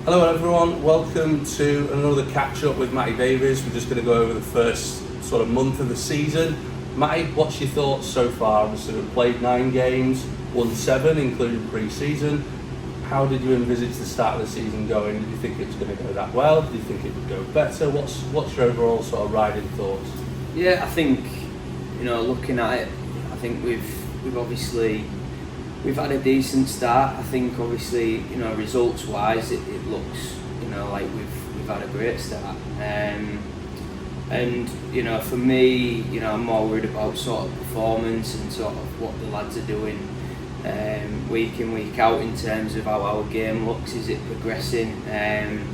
Hello everyone, welcome to another catch up with Matty Davies. We're just going to go over the first sort of month of the season. Matty, what's your thoughts so far? Obviously we've played 9 games, won 7 including pre-season. How did you envisage the start of the season going? Did you think it was going to go that well? Did you think it would go better? What's your overall sort of riding thoughts? Yeah, I think, looking at it, I think we've obviously had a decent start. I think obviously, results wise it looks, like we've had a great start. And for me, I'm more worried about sort of performance and sort of what the lads are doing week in, week out in terms of how our game looks. Is it progressing? And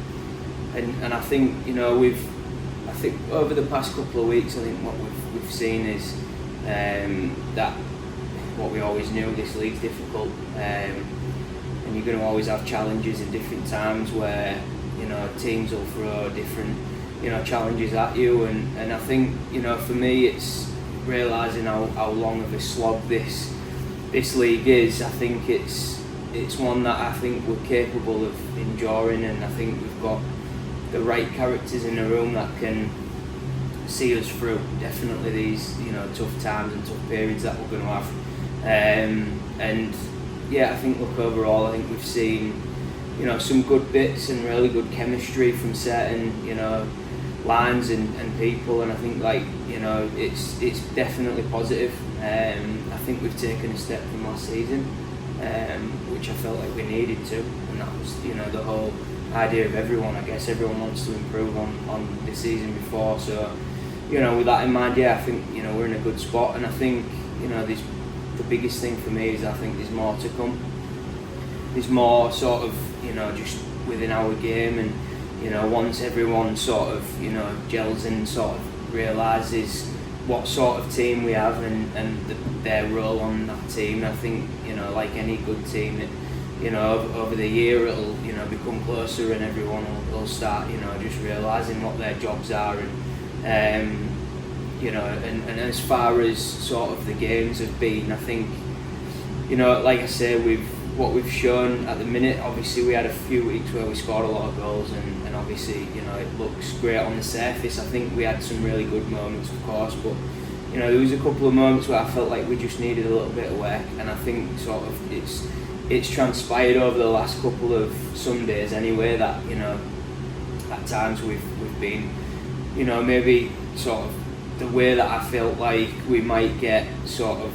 I think, I think over the past couple of weeks, I think what we've seen is that what we always knew, this league's difficult, and you're going to always have challenges in different times where teams will throw different challenges at you, and I think for me it's realising how long of a slog this league is. I think it's one that I think we're capable of enduring, and I think we've got the right characters in the room that can see us through definitely these tough times and tough periods that we're going to have. And yeah, I think overall I think we've seen some good bits and really good chemistry from certain lines and people, and I think it's definitely positive. I think we've taken a step from last season, which I felt like we needed to, and that was the whole idea of everyone. I guess everyone wants to improve on the season before, so with that in mind, yeah, I think we're in a good spot, and I think the biggest thing for me is I think there's more to come. There's more sort of just within our game, and once everyone sort of gels and sort of realises what sort of team we have and their role on that team, I think like any good team, over the year it'll become closer, and everyone will start just realising what their jobs are, and and as far as sort of the games have been, I think like I say, what we've shown at the minute, obviously we had a few weeks where we scored a lot of goals, and obviously it looks great on the surface. I think we had some really good moments, of course, but there was a couple of moments where I felt like we just needed a little bit of work, and I think sort of it's transpired over the last couple of Sundays anyway that at times we've been maybe sort of the way that I felt like we might get sort of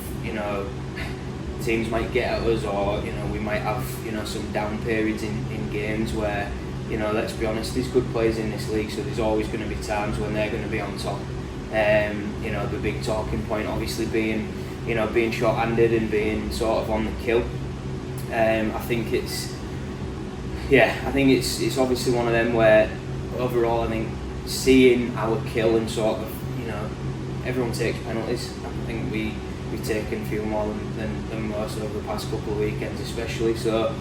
teams might get at us, or we might have some down periods in games where let's be honest, there's good players in this league, so there's always going to be times when they're going to be on top. The big talking point obviously being being short-handed and being sort of on the kill. I think it's obviously one of them where overall I think seeing our kill and sort of everyone takes penalties. I think we've taken a few more than most over the past couple of weekends especially, so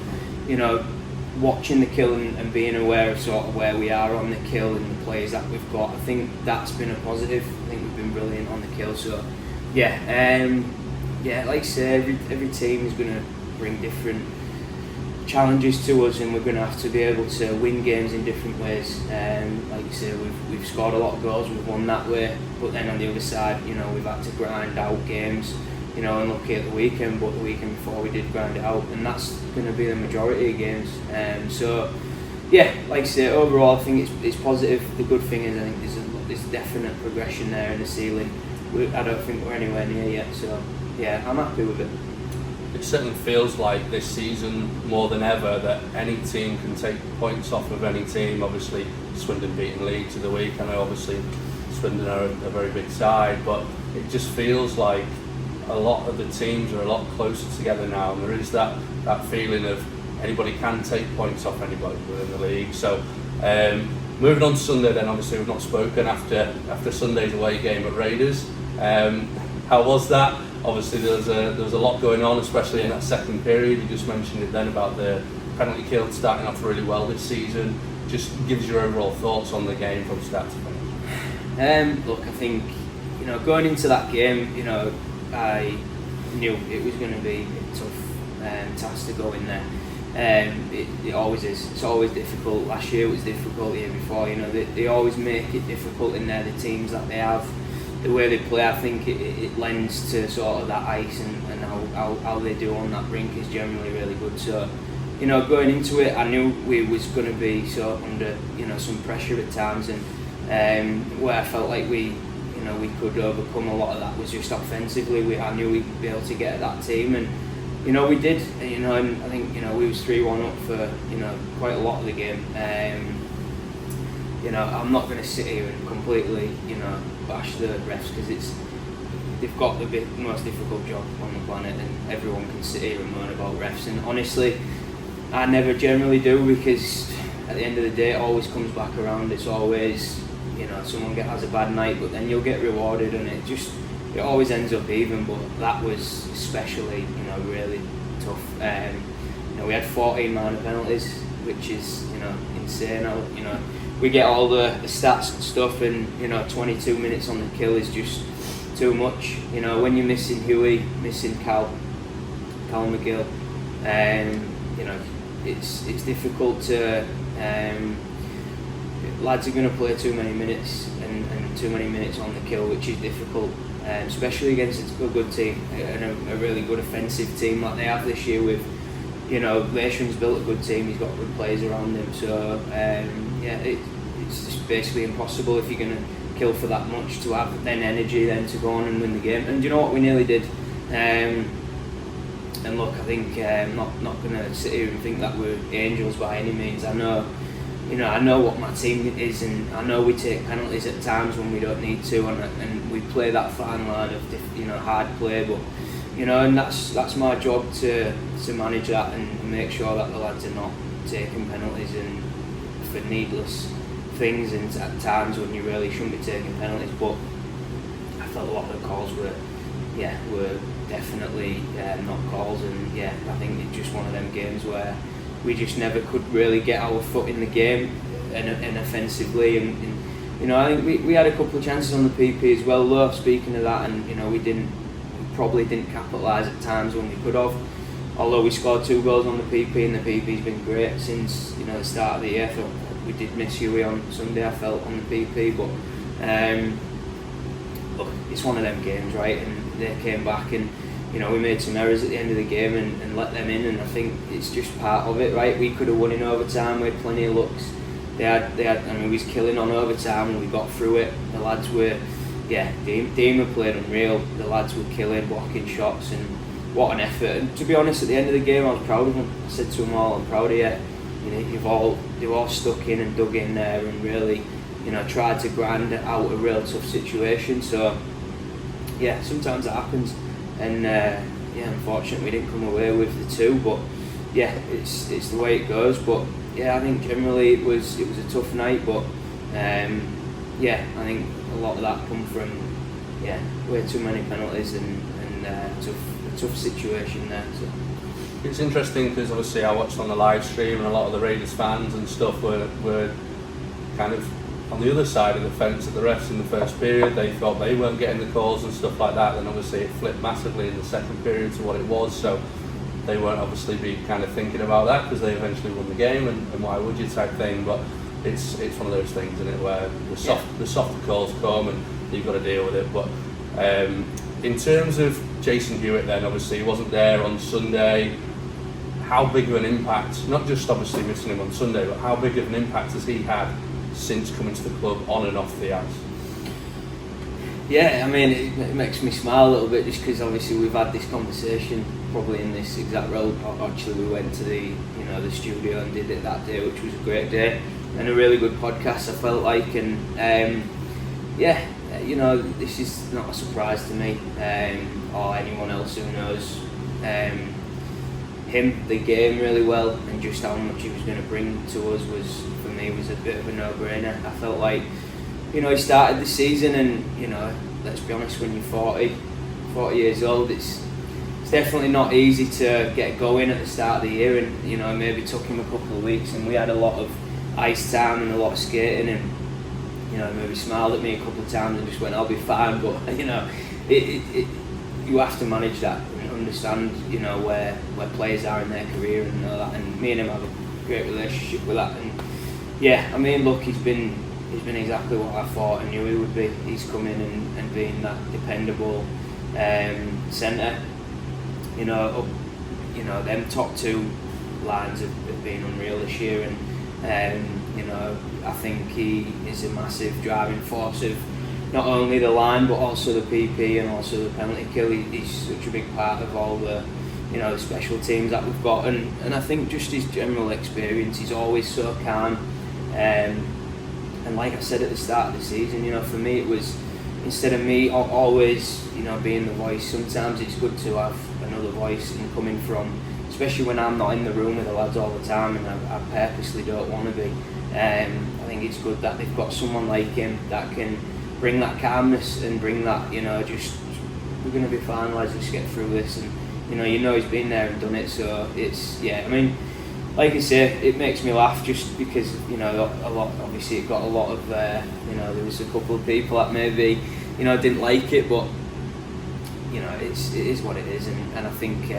watching the kill and being aware of sort of where we are on the kill and the players that we've got, I think that's been a positive. I think we've been brilliant on the kill, so like I say, every team is going to bring different challenges to us, and we're going to have to be able to win games in different ways. Like you say, we've scored a lot of goals, we've won that way, but then on the other side, we've had to grind out games, and look at the weekend, but the weekend before we did grind it out, and that's going to be the majority of games. Like I say, overall I think it's positive. The good thing is I think there's definite progression there in the ceiling. I don't think we're anywhere near yet, so yeah, I'm happy with it. It certainly feels like this season more than ever that any team can take points off of any team. Obviously Swindon beating Leeds of the week, I know obviously Swindon are a very big side, but it just feels like a lot of the teams are a lot closer together now, and there is that feeling of anybody can take points off anybody within the league. So moving on to Sunday then, obviously we've not spoken after Sunday's away game at Raiders. How was that? Obviously there was a lot going on, especially in that second period. You just mentioned it then about the penalty kill starting off really well this season. Just gives your overall thoughts on the game from start to finish. Look, I think going into that game, I knew it was going to be a tough task to go in there. It always is. It's always difficult. Last year it was difficult. The year before, they always make it difficult in there. The teams that they have, the way they play, I think it lends to sort of that ice and how they do on that rink is generally really good. So, going into it, I knew we was going to be sort of under some pressure at times, and where I felt like we could overcome a lot of that was just offensively. I knew we'd be able to get at that team, and we did. And I think we was 3-1 up for quite a lot of the game. I'm not going to sit here and completely bash the refs, because they've got the most difficult job on the planet, and everyone can sit here and moan about refs. And honestly, I never generally do, because at the end of the day, it always comes back around. It's always someone has a bad night, but then you'll get rewarded, and it always ends up even. But that was especially really tough. We had 14 minor penalties, which is insane. We get all the stats and stuff, and 22 minutes on the kill is just too much. When you're missing Hewitt, missing Cal McGill, it's difficult to. Lads are going to play too many minutes and too many minutes on the kill, which is difficult, especially against a good team and a really good offensive team like they have this year. With Leishman's built a good team, he's got good players around him, so it's just basically impossible if you're going to kill for that much to have then energy then to go on and win the game. And you know what, we nearly did. And look, I think I'm not going to sit here and think that we're angels by any means. I know what my team is, and I know we take penalties at times when we don't need to, and we play that fine line of hard play. But and that's my job to manage that and make sure that the lads are not taking penalties and for needless things, and at times when you really shouldn't be taking penalties. But I felt a lot of the calls were definitely not calls, and I think it's just one of them games where we just never could really get our foot in the game and offensively, and I think we had a couple of chances on the PP as well, though, speaking of that, and we probably didn't capitalise at times when we could have, although we scored 2 goals on the PP, and the PP's been great since the start of the year. So we did miss Hewitt on Sunday, I felt, on the PP, but look, it's one of them games, right? And they came back, and we made some errors at the end of the game and let them in, and I think it's just part of it, right? We could have won in overtime. We had plenty of looks. They had. We was killing on overtime, and we got through it. The lads were, Dean played unreal. The lads were killing, blocking shots, and what an effort. And to be honest, at the end of the game, I was proud of them. I said to them all, I'm proud of you. They've all stuck in and dug in there and really, tried to grind out a real tough situation. So, sometimes it happens. And unfortunately we didn't come away with the 2, but it's the way it goes. But I think generally it was a tough night, but I think a lot of that come from way too many penalties and a tough situation there. So. It's interesting because obviously I watched on the live stream, and a lot of the Raiders fans and stuff were kind of on the other side of the fence at the refs in the first period. They thought they weren't getting the calls and stuff like that, and obviously it flipped massively in the second period to what it was, so they weren't obviously be kind of thinking about that because they eventually won the game, and why would you type thing. But it's one of those things, isn't it, where the softer calls come and you've got to deal with it. But in terms of Jason Hewitt then, obviously he wasn't there on Sunday. How big of an impact, not just obviously missing him on Sunday, but how big of an impact has he had since coming to the club on and off the ice? Yeah, I mean, it makes me smile a little bit, just because obviously we've had this conversation probably in this exact role. Actually, we went to the studio and did it that day, which was a great day and a really good podcast, I felt like. And this is not a surprise to me or anyone else who knows him, the game really well, and just how much he was going to bring to us was, for me, was a bit of a no-brainer. I felt like, he started the season, and let's be honest, when you're 40 years old, it's definitely not easy to get going at the start of the year, and maybe took him a couple of weeks, and we had a lot of ice time and a lot of skating, and maybe smiled at me a couple of times and just went, I'll be fine. But you have to manage that and understand, you know, where players are in their career and all that. And me and him have a great relationship with that. And yeah, I mean, look, he's been exactly what I thought I knew he would be. He's come in and being that dependable centre. You know, them top two lines have been unreal this year, and you know, I think he is a massive driving force of not only the line but also the PP and also the penalty kill. He's such a big part of all the, you know, the special teams that we've got, and I think just his general experience. He's always so calm, and like I said at the start of the season, you know, for me it was, instead of me always, you know, being the voice, sometimes it's good to have another voice and coming from, especially when I'm not in the room with the lads all the time and I purposely don't want to be. I think it's good that they've got someone like him that can bring that calmness and bring that, you know, just, we're going to be fine, lads, let's get through this. And you know he's been there and done it, so it's, yeah, I mean, like I say, it makes me laugh just because, you know, a lot, obviously it got a lot of, you know, there was a couple of people that maybe, you know, didn't like it, but, you know, it is what it is. And I think, you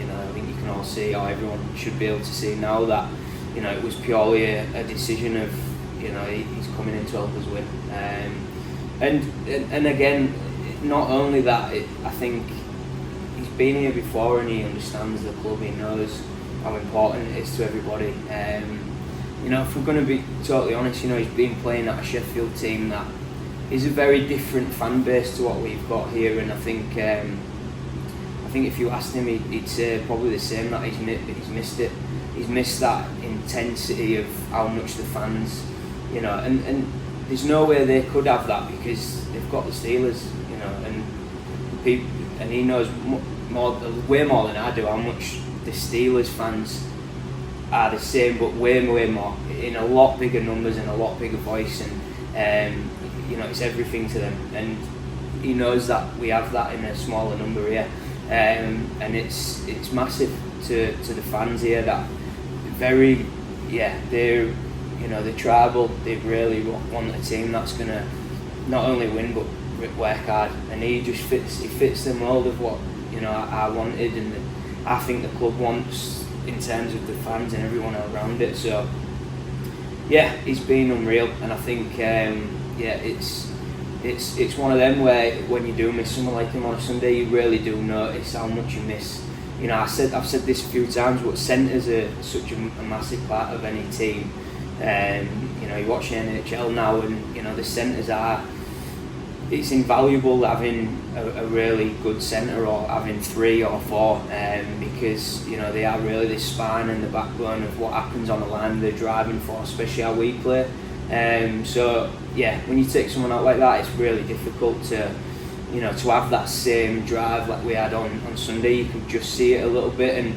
know, I think you can all see, or everyone should be able to see now that, you know, it was purely a decision of, you know, he's coming in to help us win. And again, not only that, I think he's been here before and he understands the club. He knows how important it is to everybody. You know, if we're going to be totally honest, you know, he's been playing at a Sheffield team that is a very different fan base to what we've got here, and I think if you asked him, he'd say probably the same, that he's missed it. He's missed that intensity of how much the fans, you know, and there's no way they could have that because they've got the Steelers, you know, and people, and he knows way more than I do how much the Steelers fans are the same, but way more, in a lot bigger numbers and a lot bigger voice, and you know, it's everything to them, and he knows that we have that in a smaller number here, and it's massive to the fans here that very, yeah, they're, you know, they're tribal. They really want a team that's gonna not only win but work hard, and he just fits the mould of what, you know, I wanted, and I think the club wants in terms of the fans and everyone around it. So yeah, he's been unreal, and I think yeah, it's one of them where when you do miss someone like him on a Sunday, you really do notice how much you miss. You know, I've said this a few times, but centres are such a massive part of any team. You know, you watch the NHL now, and you know the centres are. It's invaluable having a really good centre, or having 3 or 4, because you know they are really the spine and the backbone of what happens on the line. They're driving force, especially how we play. So yeah, when you take someone out like that, it's really difficult to, you know, to have that same drive like we had on Sunday. You can just see it a little bit, and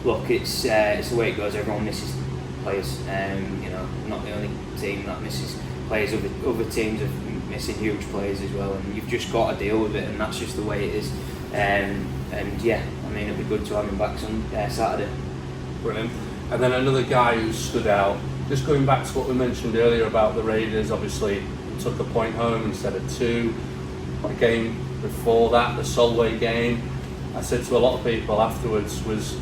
look, it's the way it goes. Everyone misses players. You know, not the only team that misses players. Other teams are missing huge players as well, and you've just got to deal with it, and that's just the way it is. And yeah, I mean, it'd be good to have him back Saturday. Brilliant. And then another guy who stood out, just going back to what we mentioned earlier about the Raiders, obviously took a point home instead of 2. The game before that, the Solway game, I said to a lot of people afterwards, was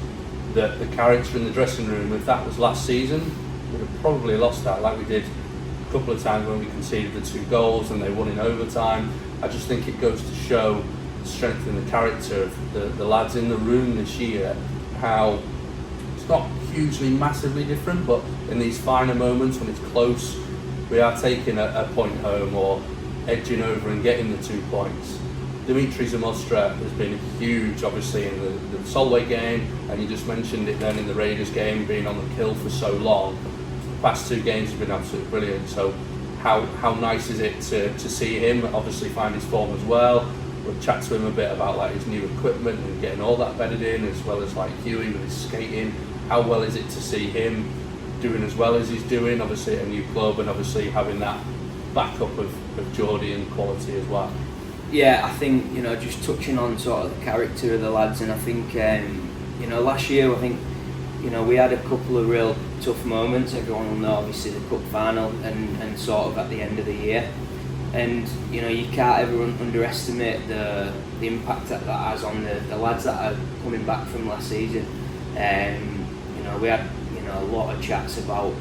that the character in the dressing room, if that was last season, we'd have probably lost that, like we did a couple of times when we conceded the 2 goals and they won in overtime. I just think it goes to show the strength and the character of the lads in the room this year, how it's not hugely massively different, but in these finer moments when it's close, we are taking a point home or edging over and getting the 2 points. Dimitri Zamostra has been huge, obviously, in the Solway game, and you just mentioned it then in the Raiders game, being on the kill for so long. The past 2 games have been absolutely brilliant, so how nice is it to see him obviously find his form as well. We'll chat to him a bit about like his new equipment and getting all that bedded in, as well as like Hewitt with his skating. How well is it to see him doing as well as he's doing, obviously at a new club, and obviously having that backup of Geordie and quality as well? Yeah, I think, you know, just touching on sort of the character of the lads, and I think, you know, last year I think, you know, we had a couple of real tough moments. Everyone will know, obviously, the cup final and sort of at the end of the year. and you know you can't ever underestimate the impact that has on the lads that are coming back from last season. You know, we had a lot of chats about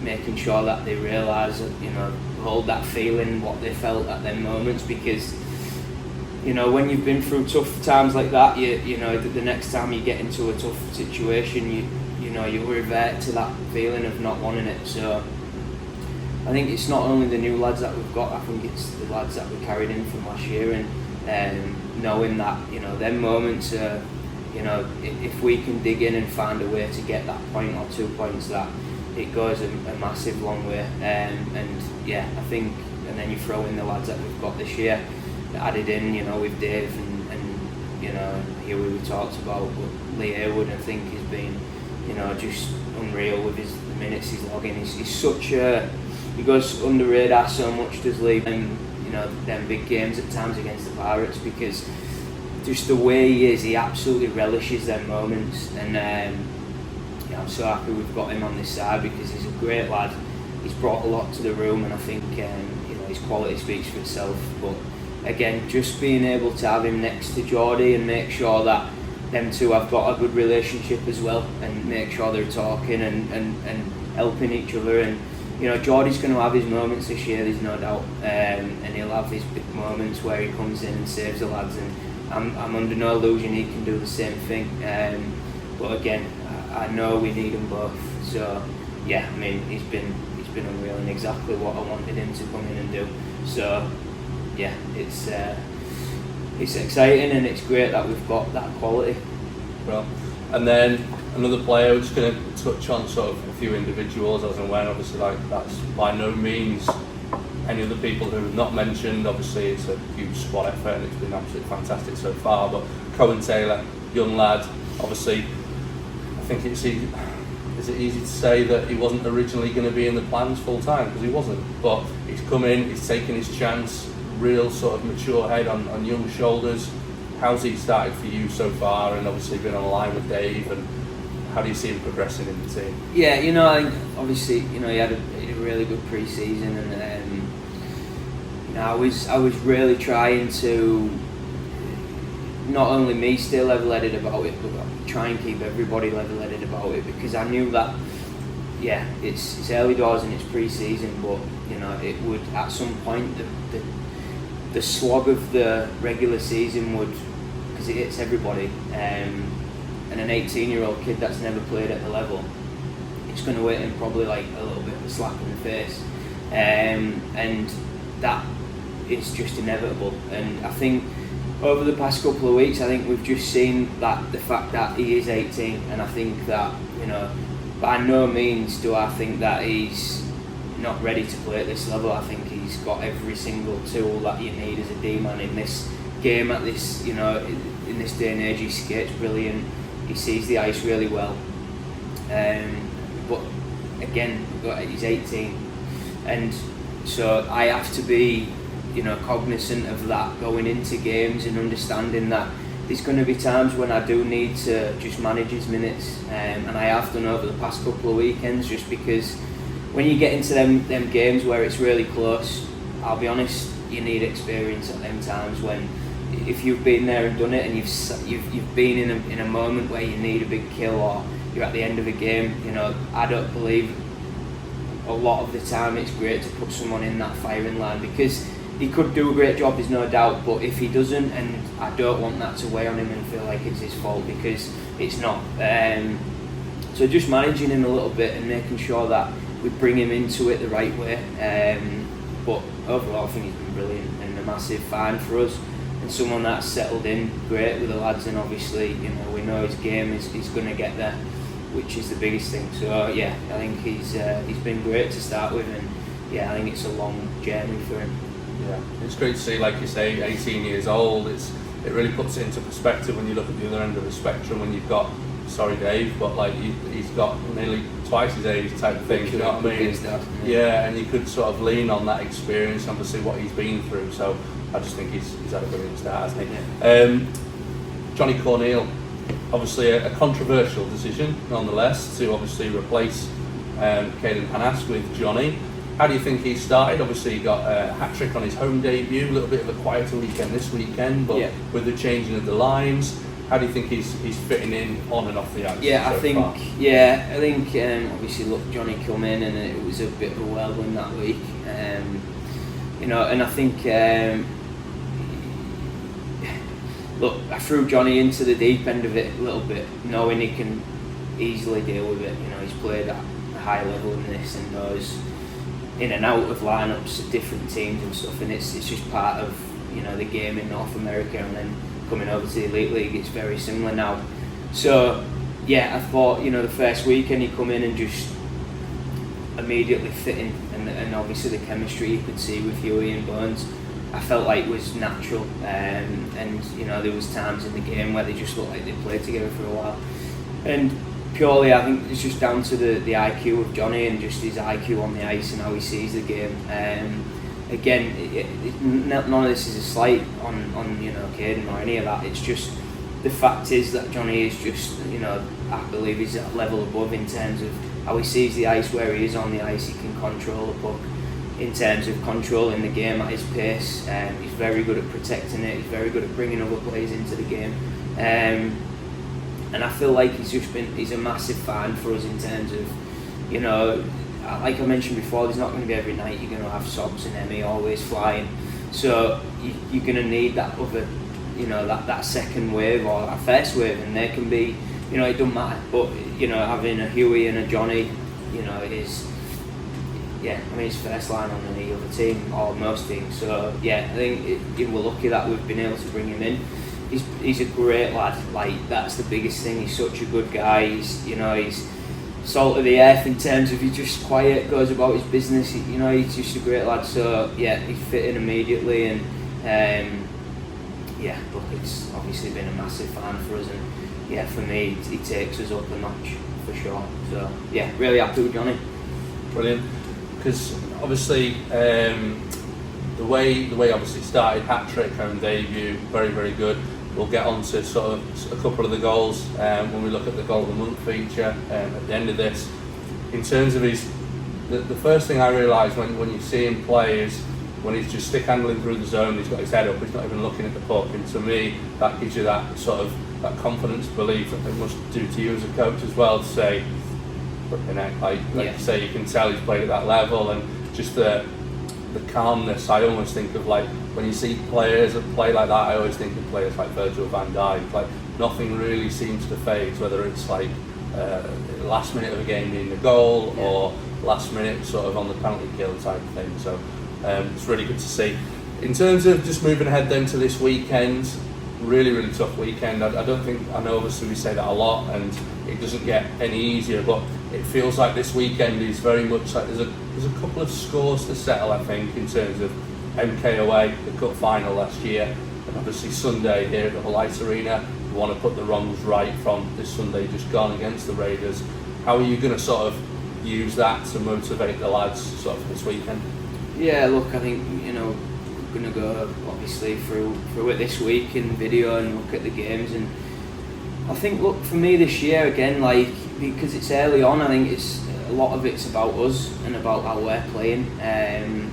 making sure that they realise that hold that feeling what they felt at their moments, because when you've been through tough times like that, you know the next time you get into a tough situation, you revert to that feeling of not wanting it. So I think it's not only the new lads that we've got, I think it's the lads that we carried in from last year, and knowing that them moments are, if we can dig in and find a way to get that point or 2 points, that it goes a massive long way. And yeah, I think, and then you throw in the lads that we've got this year added in, with Dave and here we talked about, but Lee Hewitt, I think, has been just unreal with the minutes he's logging. He's such a, he goes under radar so much, does Lee, and them big games at times against the Pirates, because just the way he is, he absolutely relishes them moments. And I'm so happy we've got him on this side, because he's a great lad. He's brought a lot to the room, and I think his quality speaks for itself. But again, just being able to have him next to Geordie and make sure that them two have got a good relationship as well, and make sure they're talking and helping each other. And Geordie's going to have his moments this year, there's no doubt, and he'll have his big moments where he comes in and saves the lads, and I'm under no illusion he can do the same thing. But again, I know we need them both. So yeah, I mean, he's been unreal and exactly what I wanted him to come in and do. So yeah, it's exciting, and it's great that we've got that quality. Well, and then another player, we're just going to touch on sort of a few individuals as and when. Obviously, that's by no means any other people who have not mentioned. Obviously, it's a huge squad effort and it's been absolutely fantastic so far. But Cohen Taylor, young lad, obviously, I think is it easy to say that he wasn't originally going to be in the plans full time, because he wasn't. But he's come in, he's taken his chance, real sort of mature head on young shoulders. How's he started for you so far, and obviously been on a line with Dave, and how do you see him progressing in the team? Yeah, I think obviously he had a really good pre-season, and I was really trying to not only me stay level-headed about it, but try and keep everybody level-headed about it, because I knew that it's early doors and it's pre-season, but it would at some point the slog of the regular season would, because it hits everybody, and an 18-year-old kid that's never played at the level, it's going to hit him probably like a little bit of a slap in the face, and that is just inevitable. And I think over the past couple of weeks, I think we've just seen that the fact that he is 18, and I think that by no means do I think that he's not ready to play at this level. I think he's got every single tool that you need as a D-man in this game at this, in this day and age. He skates brilliant, he sees the ice really well, but again, he's 18, and so I have to be cognizant of that going into games, and understanding that there's going to be times when I do need to just manage his minutes, and I have done over the past couple of weekends, just because when you get into them games where it's really close, I'll be honest, you need experience at them times, when if you've been there and done it, and you've been in a moment where you need a big kill, or you're at the end of a game, I don't believe a lot of the time it's great to put someone in that firing line, because he could do a great job, there's no doubt, but if he doesn't, and I don't want that to weigh on him and feel like it's his fault, because it's not. So just managing him a little bit and making sure that we bring him into it the right way. But overall, I think he's been brilliant and a massive find for us, and someone that's settled in great with the lads, and obviously we know his game is going to get there, which is the biggest thing. So yeah, I think he's been great to start with, and yeah, I think it's a long journey for him. Yeah, it's great to see, like you say, 18 years old. It really puts it into perspective when you look at the other end of the spectrum, when you've got, sorry Dave, but like he's got nearly twice his age type of thing, you know what I mean? Yeah, and you could sort of lean on that experience, obviously what he's been through, so I just think he's had a brilliant start, hasn't he? Yeah. Johnny Corneil, obviously a controversial decision nonetheless, to obviously replace Caden Panas with Johnny. How do you think he started? Obviously, he got a hat-trick on his home debut, a little bit of a quieter weekend this weekend, but with the changing of the lines, how do you think he's fitting in on and off the ice? I think obviously, look, Johnny come in and it was a bit of a whirlwind that week, and I think look, I threw Johnny into the deep end of it a little bit, knowing he can easily deal with it. He's played at a high level in this and knows in and out of lineups at different teams and stuff, and it's just part of the game in North America, and then coming over to the Elite League, it's very similar now. So I thought the first weekend he come in and just immediately fit in, and obviously the chemistry you could see with Hewitt and Burns, I felt like was natural, and there was times in the game where they just looked like they played together for a while, and purely I think it's just down to the IQ of Johnny and just his IQ on the ice and how he sees the game. Again, none of this is a slight on Caden or any of that. It's just the fact is that Johnny is just I believe he's at a level above in terms of how he sees the ice, where he is on the ice. He can control the puck in terms of controlling the game at his pace. He's very good at protecting it. He's very good at bringing other players into the game. And I feel like he's a massive find for us in terms of, like I mentioned before, there's not going to be every night you're going to have Sobs and Emmy always flying. So you're going to need that other, that second wave or that first wave, and there can be, it doesn't matter. But, having a Huey and a Johnny, is, it's first line on any other team or most teams. So, I think we're lucky that we've been able to bring him in. He's a great lad. Like, that's the biggest thing. He's such a good guy. He's salt of the earth in terms of he's just quiet, goes about his business. He's just a great lad. So he fit in immediately, and look, it's obviously been a massive fan for us, and for me, he takes us up a notch for sure. So really happy with Johnny. Brilliant, because obviously the way obviously started, hat-trick, home debut, very, very good. We'll get on to sort of a couple of the goals when we look at the Goal of the Month feature at the end of this. In terms of the first thing I realised when you see him play is when he's just stick handling through the zone, he's got his head up, he's not even looking at the puck, and to me that gives you that sort of that confidence, belief that it must do to you as a coach as well, to say, you say, you can tell he's played at that level, and just the calmness. I almost think of like when you see players that play like that, I always think of players like Virgil van Dijk. Like nothing really seems to phase, whether it's like last minute of a game needing a goal or last minute sort of on the penalty kill type of thing. So it's really good to see. In terms of just moving ahead then to this weekend, really, really tough weekend. I know obviously we say that a lot and it doesn't get any easier, but it feels like this weekend is very much like there's a couple of scores to settle, I think, in terms of MK away, the cup final last year, and obviously Sunday here at the Hull Ice Arena. We want to put the wrongs right from this Sunday just gone against the Raiders. How are you going to sort of use that to motivate the lads sort of this weekend? Look, I think we're going to go obviously through it this week in video and look at the games, and I think, look, for me this year again, like, because it's early on, I think it's a lot of it's about us and about how we're playing, and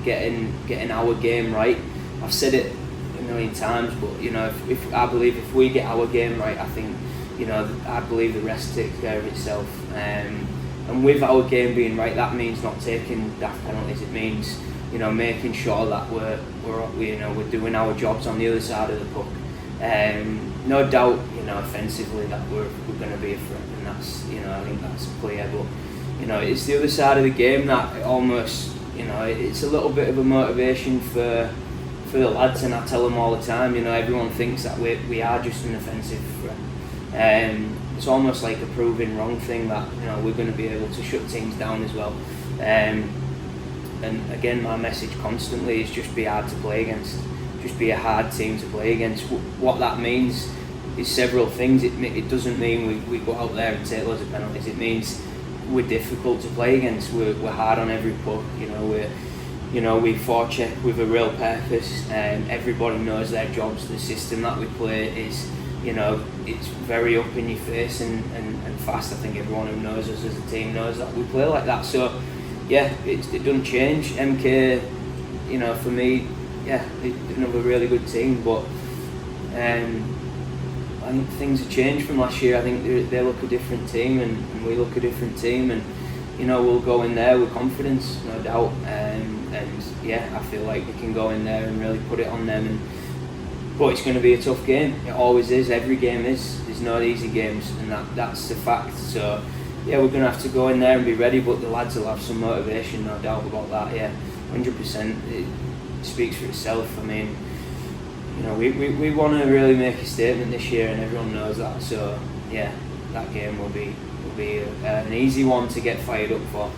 getting our game right. I've said it a million times, but if I believe if we get our game right, I think I believe the rest takes care of itself. And with our game being right, that means not taking daft penalties. It means making sure that we're doing our jobs on the other side of the puck. No doubt, offensively that we're going to be a threat, and that's I think that's clear. But it's the other side of the game that almost it's a little bit of a motivation for the lads, and I tell them all the time. Everyone thinks that we are just an offensive threat. It's almost like a proving wrong thing that we're going to be able to shut teams down as well. And again, my message constantly is just be hard to play against. Just be a hard team to play against. What that means is several things. It doesn't mean we go out there and take loads of penalties. It means we're difficult to play against. We're hard on every puck. We forecheck with a real purpose, and everybody knows their jobs. The system that we play is, it's very up in your face and fast. I think everyone who knows us as a team knows that we play like that. So yeah, it doesn't change. MK, you know, for me, yeah, it's another really good team, but I think things have changed from last year. I think they look a different team, and we look a different team, and you know, we'll go in there with confidence, no doubt. And yeah, I feel like we can go in there and really put it on them. But it's going to be a tough game. It always is. Every game is. There's no easy games, and that's the fact. So yeah, we're going to have to go in there and be ready. But the lads will have some motivation, no doubt about that. Yeah, 100%. It speaks for itself. I mean, you know, we want to really make a statement this year, and everyone knows that. So yeah, that game will be an easy one to get fired up for.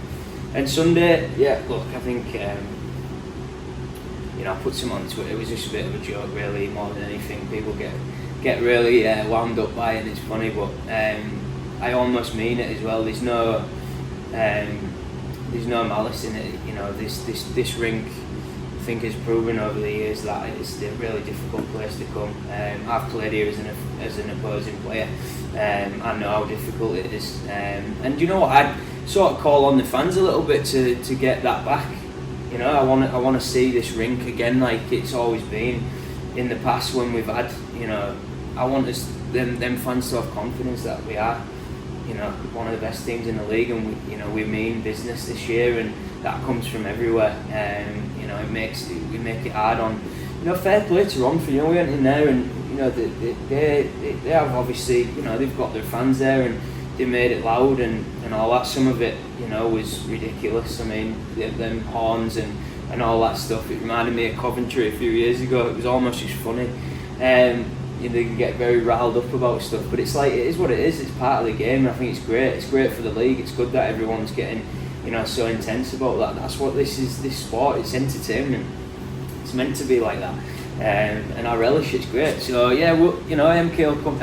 And Sunday, yeah, look, I think you know, I put some on Twitter. It was just a bit of a joke, really, more than anything. People get really wound up by it, and it's funny, but I almost mean it as well. There's no malice in it. You know, this rink, I think, has proven over the years that it's a really difficult place to come. I've played here as an opposing player. I know how difficult it is, and you know what, I'd sort of call on the fans a little bit to get that back. You know, I want to see this rink again like it's always been in the past when we've had. You know, I want them fans to have confidence that we are, you know, one of the best teams in the league, and we mean business this year, and that comes from everywhere. You know, we make it hard on. You know, fair play to Romford. You know, we went in there and, you know, they have obviously, you know, they've got their fans there and they made it loud and all that. Some of it, you know, was ridiculous. I mean, them horns and all that stuff. It reminded me of Coventry a few years ago. It was almost just funny. You know, they can get very riled up about stuff, but it's like, it is what it is. It's part of the game. And I think it's great. It's great for the league. It's good that everyone's getting, you know, so intense about that. That's what this is. This sport, it's entertainment. It's meant to be like that, and I relish it. It's great. So yeah, you know, MK will come.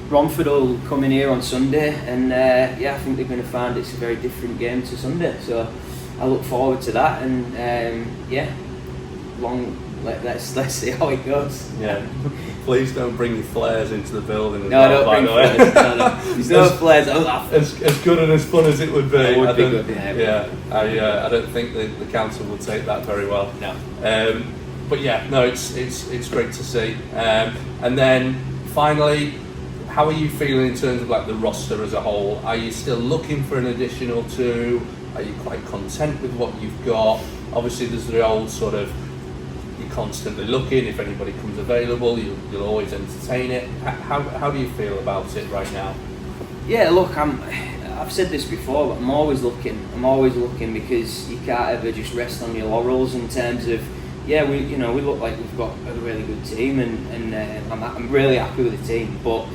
Romford will come in here on Sunday, and yeah, I think they're going to find it's a very different game to Sunday. So I look forward to that, and yeah, let's see how it goes. Yeah. Please don't bring your flares into the building. No, don't bring flares. No. There's no flares. As good and as fun as it would be. It would be good, yeah. I don't think the council will take that very well. No. But yeah, no, it's great to see. And then finally, how are you feeling in terms of like the roster as a whole? Are you still looking for an additional two? Are you quite content with what you've got? Obviously, there's the old sort of, you're constantly looking. If anybody comes available, you'll always entertain it. How do you feel about it right now? Yeah, look, I've said this before, but I'm always looking. Because you can't ever just rest on your laurels in terms of, yeah, we look like we've got a really good team, and I'm really happy with the team. But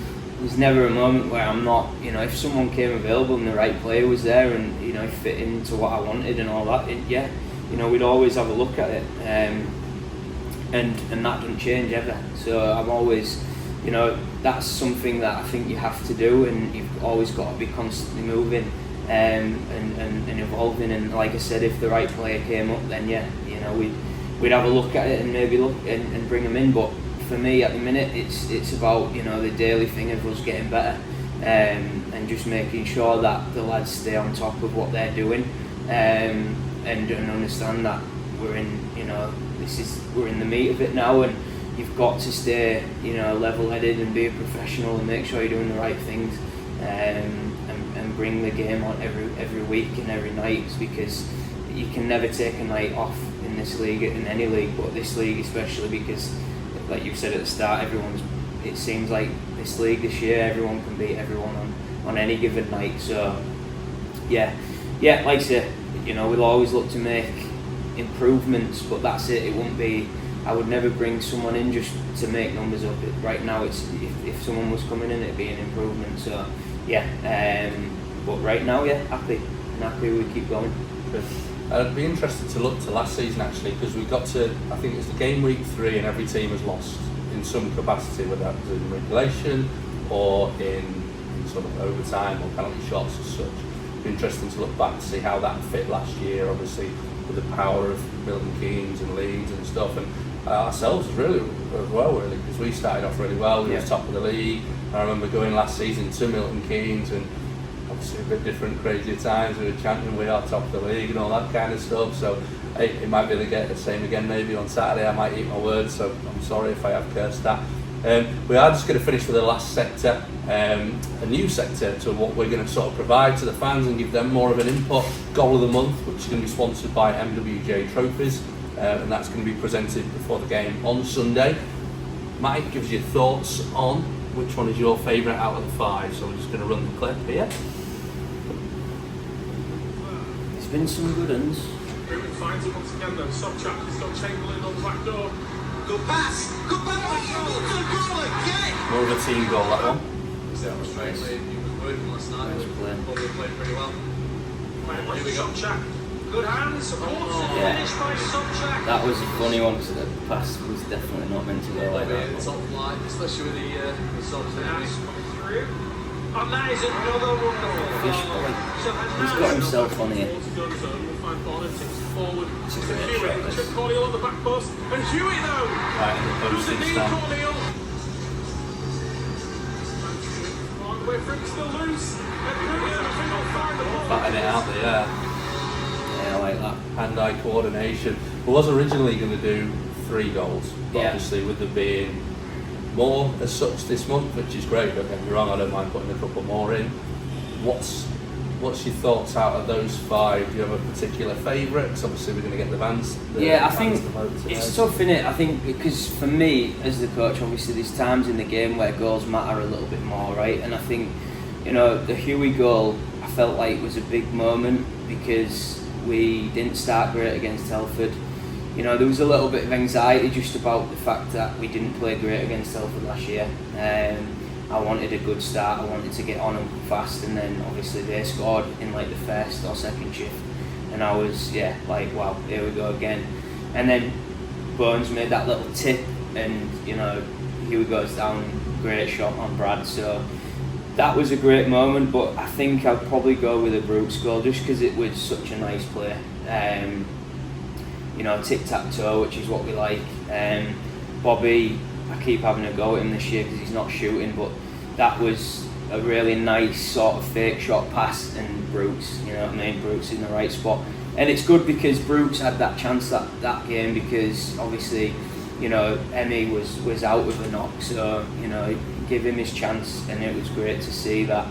there's never a moment where I'm not. You know, if someone came available and the right player was there, and you know, fit into what I wanted and all that, yeah, you know, we'd always have a look at it. And that doesn't change ever. So I'm always, you know, that's something that I think you have to do, and you've always got to be constantly moving and evolving. And like I said, if the right player came up, then yeah, you know, we'd have a look at it and maybe look and bring them in. But for me at the minute, it's about, you know, the daily thing of us getting better, and just making sure that the lads stay on top of what they're doing, and understand that we're in, you know, we're in the meat of it now, and you've got to stay, you know, level-headed and be a professional and make sure you're doing the right things, and bring the game on every week and every night, because you can never take a night off in this league, in any league, but this league especially, because like you've said at the start, it seems like this league this year, everyone can beat everyone on any given night. So yeah, like I said, you know, we'll always look to make improvements, but that's it. It won't be, I would never bring someone in just to make numbers up. Right now, it's if someone was coming in, it'd be an improvement. So yeah, but right now, yeah, happy we keep going. Good. I'd be interested to look to last season actually, because we got to, I think it's the game week 3 and every team has lost in some capacity, whether that was in regulation or in sort of overtime or penalty shots as such. It'd be interesting to look back to see how that fit last year, obviously with the power of Milton Keynes and Leeds and stuff, and ourselves as well, because we started off really well. We were top of the league. I remember going last season to Milton Keynes and obviously a bit different, crazier times. We were chanting "We are top of the league" and all that kind of stuff. So it might be the same again maybe on Saturday. I might eat my words, so I'm sorry if I have cursed that. We are just going to finish with the last sector, a new sector to what we're going to sort of provide to the fans and give them more of an input. Goal of the month, which is going to be sponsored by MWJ Trophies, and that's going to be presented before the game on Sunday. Mike gives you thoughts on which one is your favourite out of the 5, so we're just going to run the clip here. It's been some good ones. Hewitt finds it once again though. Sobchak has got Chamberlain on the back door. Good pass! Good pass! Good goal again! More of a team goal, that one. He was working last night. Nice play. Probably played pretty well. Here we go. Sobchak. Good hand, supports the finish by Sobchak. That was a funny one because the pass was definitely not meant to go like that. The top line, especially with the subs. Nice coming through. And that is another wonderful Fish goal. boy. So He's got himself on here. We'll find Bonner takes it forward It's a to great Hewitt. shot, this. Took Corneil on the back post. And Hewitt though! Right in the Who's post the knee, stand. Corneil? Long way for him, still loose. And Hewitt, I think he'll find the ball. Batting it out there. Yeah, I like that. Hand-eye coordination. We was originally going to do 3 goals, but Yeah. obviously with there being more as such this month, which is great, don't get me wrong, I don't mind putting a couple more in. What's your thoughts out of those 5? Do you have a particular favourite? Because obviously we're going to get the fans. Yeah, I think it's tough, innit? I think because for me, as the coach, obviously there's times in the game where goals matter a little bit more, right? And I think, you know, the Huey goal, I felt like was a big moment because we didn't start great against Telford. You know, there was a little bit of anxiety just about the fact that we didn't play great against Telford last year. I wanted a good start, I wanted to get on them fast, and then obviously they scored in like the first or second shift. And I was, like, wow, here we go again. And then Bones made that little tip, and, you know, Huey goes down, great shot on Brad. So that was a great moment, but I think I'd probably go with a Brooks goal just because it was such a nice play. You know, tic-tac-toe, which is what we like. Bobby, I keep having a go at him this year because he's not shooting, but that was a really nice sort of fake shot pass, and Brooks, you know what I mean, Brooks in the right spot. And it's good because Brooks had that chance that game because obviously, you know, Emmy was out with a knock, so, you know, give him his chance, and it was great to see that,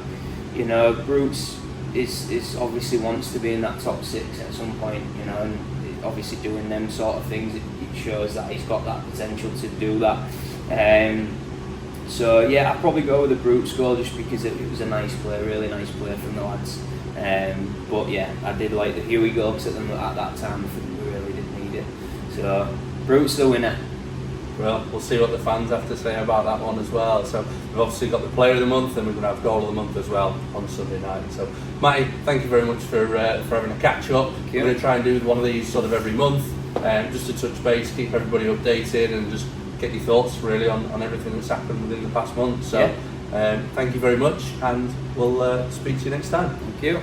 you know, Brooks is obviously wants to be in that top 6 at some point, you know, and obviously doing them sort of things, it shows that he's got that potential to do that. So yeah, I'd probably go with the Brooks goal just because it was a nice play, really nice play from the lads. But yeah, I did like the Huey goal because at that time I think we really did need it. So Brooks the winner. Well, we'll see what the fans have to say about that one as well. So we've obviously got the Player of the Month, and we're going to have Goal of the Month as well on Sunday night. So Matty, thank you very much for having a catch up. We're going to try and do one of these sort of every month, just to touch base, keep everybody updated, and just get your thoughts really on everything that's happened within the past month. So thank you very much, and we'll speak to you next time. Thank you.